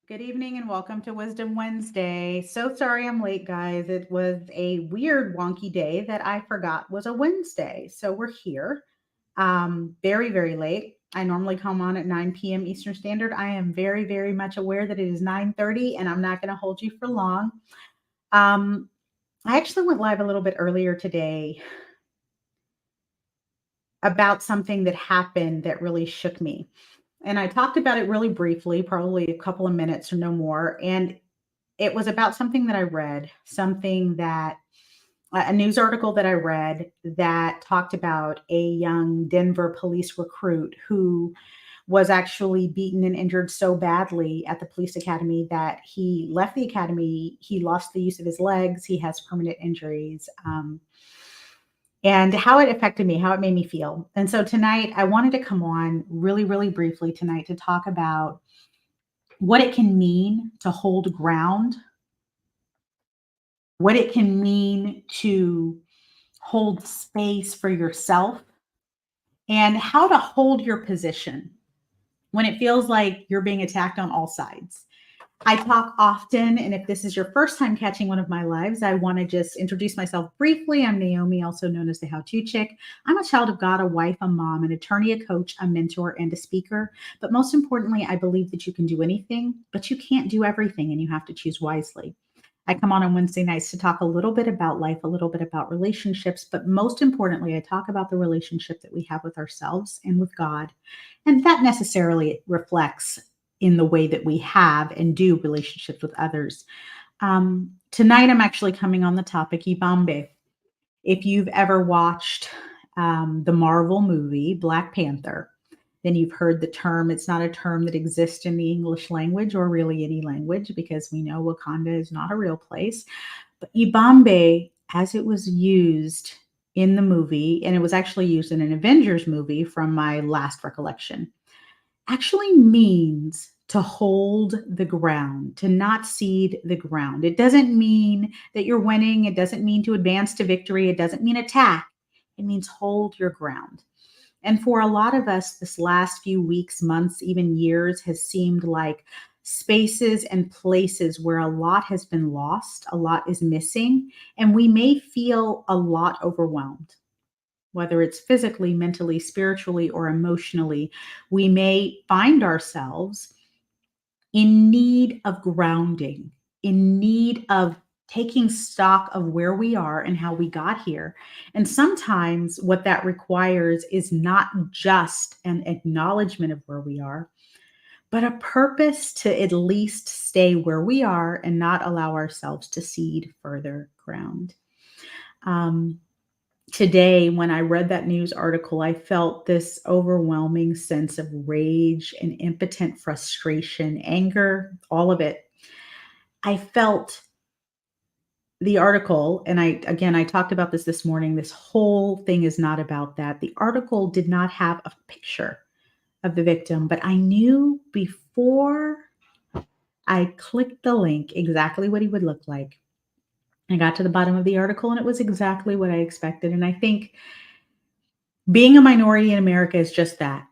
Good evening and welcome to Wisdom Wednesday. So sorry I'm late, guys. It was a weird, wonky day that I forgot was a Wednesday. So we're here very, very late. I normally come on at 9 p.m. Eastern Standard. I am very, very much aware that it is 9:30 and I'm not going to hold you for long. Um, I actually went live a little bit earlier today about something that happened that really shook me. And I talked about it really briefly, probably a couple of minutes or no more. And it was about something that I read, something that a news article that I read that talked about a young Denver police recruit who was actually beaten and injured so badly at the police academy that he left the academy. He lost the use of his legs. He has permanent injuries. And how it affected me, how it made me feel. And so tonight, I wanted to come on really, really briefly tonight to talk about what it can mean to hold ground, what it can mean to hold space for yourself, and how to hold your position when it feels like you're being attacked on all sides. I talk often, and if this is your first time catching one of my lives, I want to just introduce myself briefly. I'm Naomi, also known as the How To Chick. I'm a child of God, a wife, a mom, an attorney, a coach, a mentor, and a speaker. But most importantly, I believe that you can do anything, but you can't do everything, and you have to choose wisely. I come on Wednesday nights to talk a little bit about life, a little bit about relationships, but most importantly, I talk about the relationship that we have with ourselves and with God. And that necessarily reflects in the way that we have and do relationships with others. Tonight, I'm actually coming on the topic Yibambe. If you've ever watched the Marvel movie Black Panther, then you've heard the term. It's not a term that exists in the English language or really any language because we know Wakanda is not a real place. But Yibambe, as it was used in the movie, and it was actually used in an Avengers movie from my last recollection, actually means to hold the ground, to not cede the ground. It doesn't mean that you're winning. It doesn't mean to advance to victory. It doesn't mean attack. It means hold your ground. And for a lot of us, this last few weeks, months, even years has seemed like spaces and places where a lot has been lost, a lot is missing, and we may feel a lot overwhelmed. Whether it's physically, mentally, spiritually, or emotionally, we may find ourselves in need of grounding, in need of taking stock of where we are and how we got here. And sometimes what that requires is not just an acknowledgement of where we are, but a purpose to at least stay where we are and not allow ourselves to cede further ground. Um, Today, when I read that news article, I felt this overwhelming sense of rage and impotent frustration, anger, all of it. I felt the article, and I talked about this morning. This whole thing is not about that. The article did not have a picture of the victim, but I knew before I clicked the link exactly what he would look like. I got to the bottom of the article, and it was exactly what I expected. And I think being a minority in America is just that.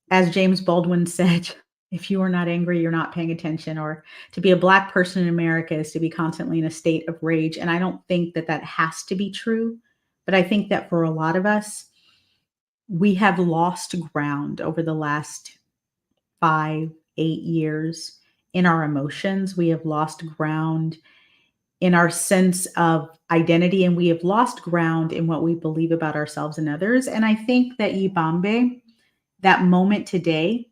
As James Baldwin said, if you are not angry, you're not paying attention. Or to be a Black person in America is to be constantly in a state of rage. And I don't think that that has to be true. But I think that for a lot of us, we have lost ground over the last 5, 8 years in our emotions. We have lost ground in our sense of identity, and we have lost ground in what we believe about ourselves and others. And I think that Yibambe, that moment today,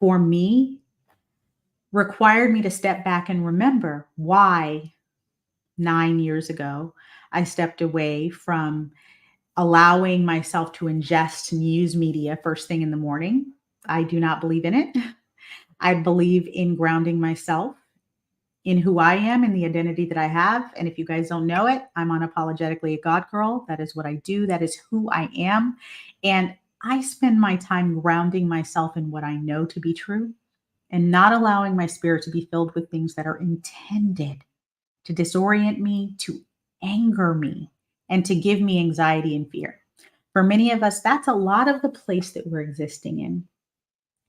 for me, required me to step back and remember why 9 years ago I stepped away from allowing myself to ingest news media first thing in the morning. I do not believe in it. I believe in grounding myself in who I am and the identity that I have. And if you guys don't know it, I'm unapologetically a God girl. That is what I do. That is who I am. And I spend my time grounding myself in what I know to be true and not allowing my spirit to be filled with things that are intended to disorient me, to anger me, and to give me anxiety and fear. For many of us, that's a lot of the place that we're existing in.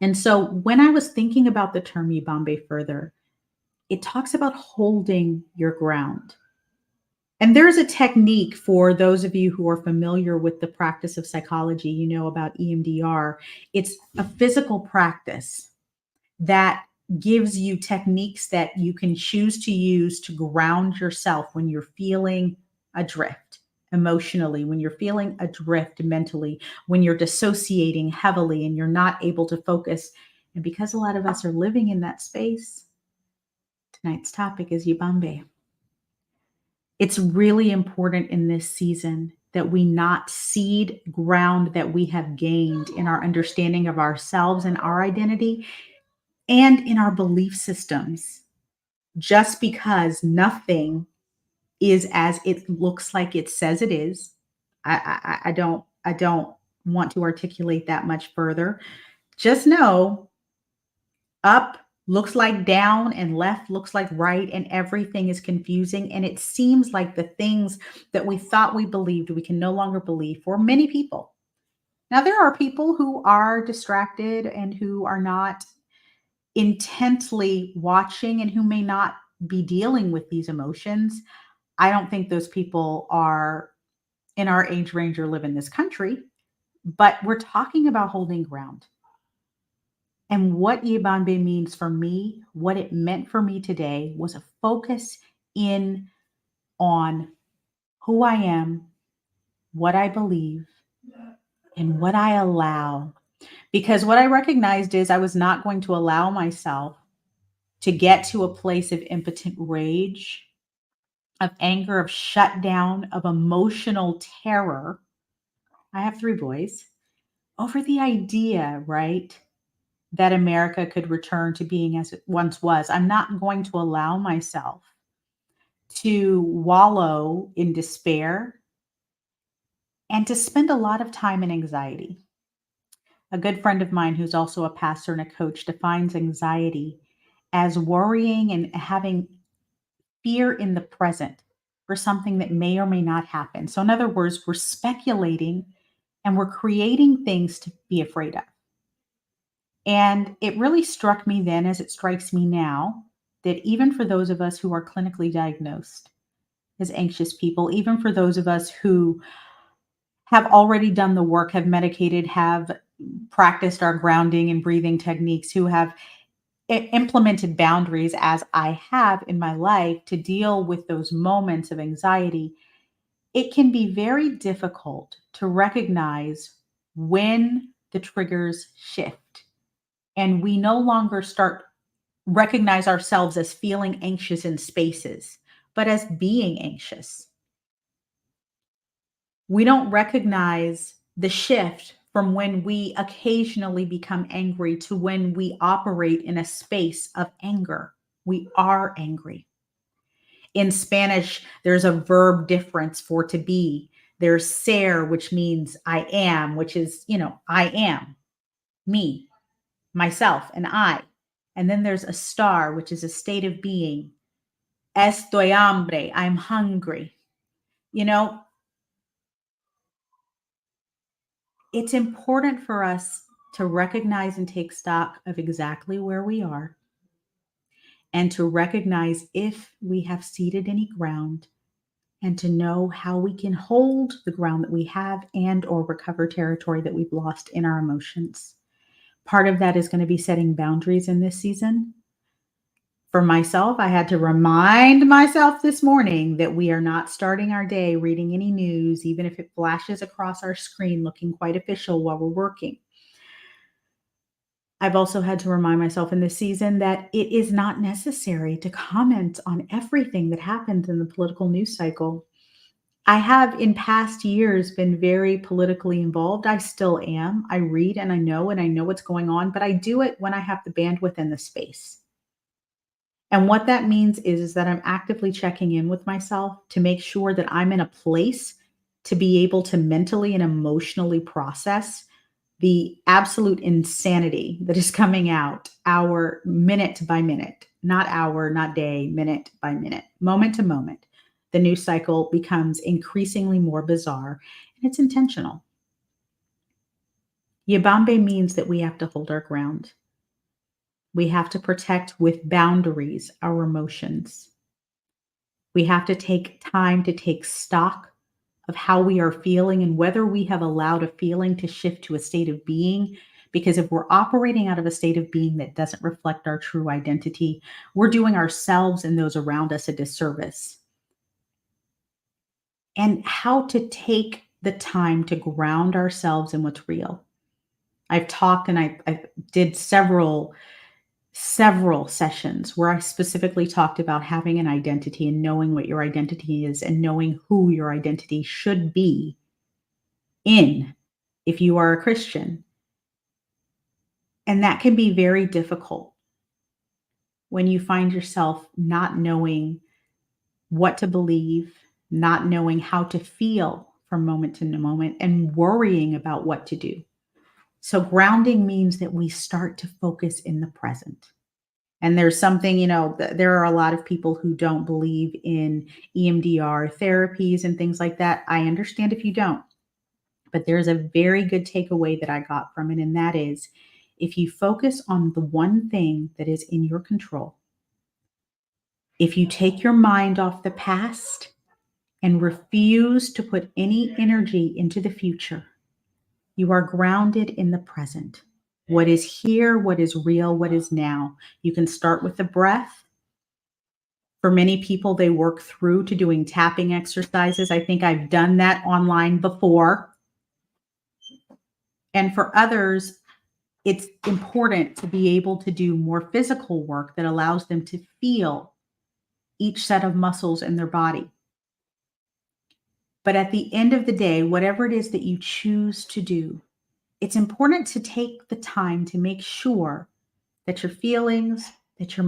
And so when I was thinking about the term Yibambe further, it talks about holding your ground. And there's a technique for those of you who are familiar with the practice of psychology, you know about EMDR. It's a physical practice that gives you techniques that you can choose to use to ground yourself when you're feeling adrift emotionally, when you're feeling adrift mentally, when you're dissociating heavily and you're not able to focus. And because a lot of us are living in that space, tonight's topic is Yibambe. It's really important in this season that we not cede ground that we have gained in our understanding of ourselves and our identity and in our belief systems just because nothing is as it looks like it says it is. I don't want to articulate that much further. Just know up looks like down and left looks like right, and everything is confusing. And it seems like the things that we thought we believed, we can no longer believe for many people. Now, there are people who are distracted and who are not intently watching and who may not be dealing with these emotions. I don't think those people are in our age range or live in this country, but we're talking about holding ground. And what Yibambe means for me, what it meant for me today was a focus in on who I am, what I believe, and what I allow. Because what I recognized is I was not going to allow myself to get to a place of impotent rage, of anger, of shutdown, of emotional terror. I have 3 boys over the idea, right, that America could return to being as it once was. I'm not going to allow myself to wallow in despair and to spend a lot of time in anxiety. A good friend of mine, who's also a pastor and a coach, defines anxiety as worrying and having fear in the present for something that may or may not happen. So, in other words, we're speculating and we're creating things to be afraid of. And it really struck me then, as it strikes me now, that even for those of us who are clinically diagnosed as anxious people, even for those of us who have already done the work, have medicated, have practiced our grounding and breathing techniques, who have implemented boundaries as I have in my life to deal with those moments of anxiety, it can be very difficult to recognize when the triggers shift and we no longer start recognize ourselves as feeling anxious in spaces, but as being anxious. We don't recognize the shift from when we occasionally become angry to when we operate in a space of anger. We are angry. In Spanish, there's a verb difference for to be. There's ser, which means I am, which is, I am, me, myself, and I. And then there's a star, which is a state of being. Estoy hambre, I'm hungry. You know, it's important for us to recognize and take stock of exactly where we are and to recognize if we have ceded any ground and to know how we can hold the ground that we have and or recover territory that we've lost in our emotions. Part of that is going to be setting boundaries in this season. For myself, I had to remind myself this morning that we are not starting our day reading any news, even if it flashes across our screen looking quite official while we're working. I've also had to remind myself in this season that it is not necessary to comment on everything that happens in the political news cycle. I have in past years been very politically involved. I still am. I read and I know what's going on, but I do it when I have the bandwidth and the space. And what that means is that I'm actively checking in with myself to make sure that I'm in a place to be able to mentally and emotionally process the absolute insanity that is coming out hour, minute by minute, not hour, not day, minute by minute, moment to moment. The news cycle becomes increasingly more bizarre and it's intentional. Yibambe means that we have to hold our ground. We have to protect with boundaries our emotions. We have to take time to take stock of how we are feeling and whether we have allowed a feeling to shift to a state of being. Because if we're operating out of a state of being that doesn't reflect our true identity, we're doing ourselves and those around us a disservice. And how to take the time to ground ourselves in what's real. I've talked and I did several sessions where I specifically talked about having an identity and knowing what your identity is and knowing who your identity should be in if you are a Christian. And that can be very difficult when you find yourself not knowing what to believe, not knowing how to feel from moment to moment, and worrying about what to do. So, grounding means that we start to focus in the present. And there's something, there are a lot of people who don't believe in EMDR therapies and things like that. I understand if you don't, but there's a very good takeaway that I got from it. And that is if you focus on the one thing that is in your control, if you take your mind off the past and refuse to put any energy into the future, you are grounded in the present. What is here, what is real, what is now. You can start with the breath. For many people, they work through to doing tapping exercises. I think I've done that online before. And for others, it's important to be able to do more physical work that allows them to feel each set of muscles in their body. But at the end of the day, whatever it is that you choose to do, it's important to take the time to make sure that your feelings, that your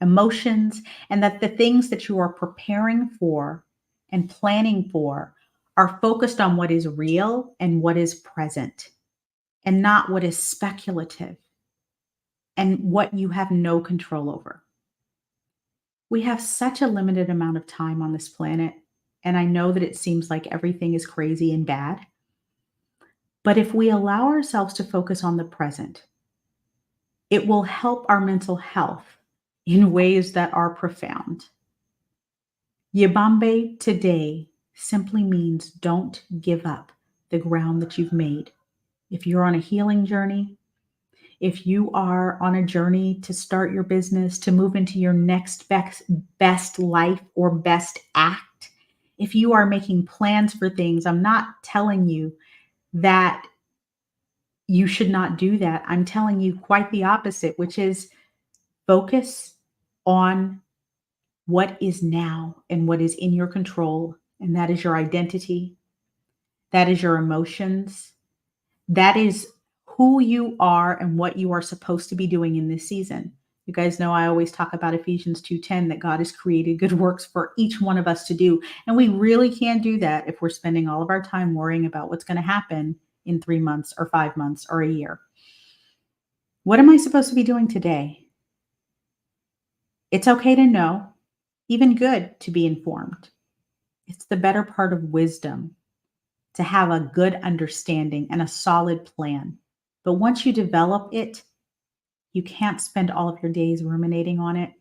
emotions, and that the things that you are preparing for and planning for are focused on what is real and what is present, and not what is speculative and what you have no control over. We have such a limited amount of time on this planet, and I know that it seems like everything is crazy and bad. But if we allow ourselves to focus on the present, it will help our mental health in ways that are profound. Yibambe today simply means don't give up the ground that you've made. If you're on a healing journey, if you are on a journey to start your business, to move into your next best life or best act, if you are making plans for things, I'm not telling you that you should not do that. I'm telling you quite the opposite, which is focus on what is now and what is in your control. And that is your identity. That is your emotions. That is who you are and what you are supposed to be doing in this season. You guys know I always talk about Ephesians 2:10, that God has created good works for each one of us to do. And we really can't do that if we're spending all of our time worrying about what's going to happen in 3 months or 5 months or a year. What am I supposed to be doing today? It's okay to know, even good to be informed. It's the better part of wisdom to have a good understanding and a solid plan. But once you develop it, you can't spend all of your days ruminating on it.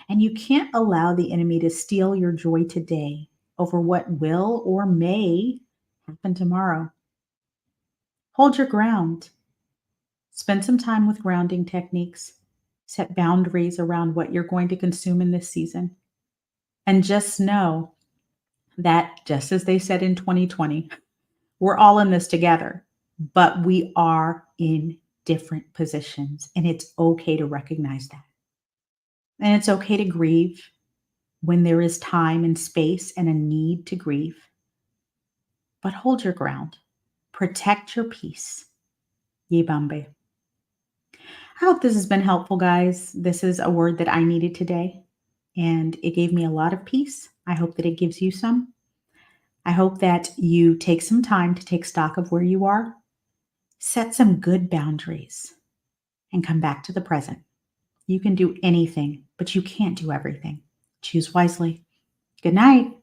And you can't allow the enemy to steal your joy today over what will or may happen tomorrow. Hold your ground. Spend some time with grounding techniques. Set boundaries around what you're going to consume in this season. And just know that, just as they said in 2020, we're all in this together, but we are in different positions. And it's okay to recognize that. And it's okay to grieve when there is time and space and a need to grieve. But hold your ground. Protect your peace. Yibambe. I hope this has been helpful, guys. This is a word that I needed today, and it gave me a lot of peace. I hope that it gives you some. I hope that you take some time to take stock of where you are, set some good boundaries, and come back to the present. You can do anything, but you can't do everything. Choose wisely. Good night.